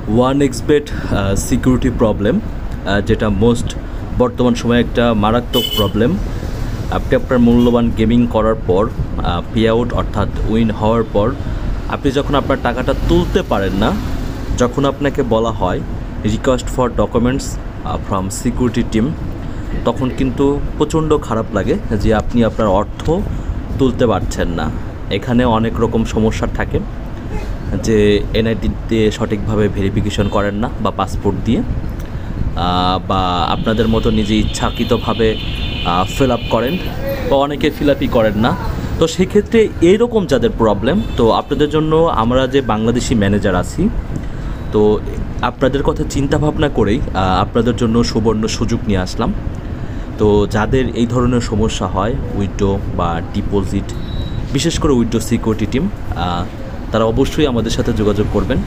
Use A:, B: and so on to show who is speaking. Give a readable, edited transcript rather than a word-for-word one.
A: OneXBet security problem, যেটা বর্তমান সময়ে একটা মারাত্মক প্রবলেম। আপনি আপনার মূল্যবান গেমিং করার পর পে আউট অর্থাৎ উইন হওয়ার পর আপনি যখন আপনার টাকাটা তুলতে পারেন না, যখন আপনাকে বলা হয় request for documents from security team, তখন কিন্তু প্রচণ্ড খারাপ লাগে যে আপনি আপনার অর্থ তুলতে পারছেন না। এখানে অনেক রকম সমস্যা থাকে, যে এনআইডি দিয়ে সঠিকভাবে ভেরিফিকেশন করেন না বা পাসপোর্ট দিয়ে, বা আপনাদের মতো নিজে ইচ্ছাকৃতভাবে ফিল আপ করেন, বা অনেকে ফিল আপই করেন না। তো সেক্ষেত্রে এইরকম যাদের প্রবলেম, তো আপনাদের জন্য আমরা যে বাংলাদেশি ম্যানেজার আছি, তো আপনাদের কথা চিন্তা ভাবনা করেই আপনাদের জন্য সুবর্ণ সুযোগ নিয়ে আসলাম। তো যাদের এই ধরনের সমস্যা হয়, উইথড্র বা ডিপোজিট, বিশেষ করে উইথড্র সিকিউরিটি টিম, তারা অবশ্যই আমাদের সাথে যোগাযোগ করবেন।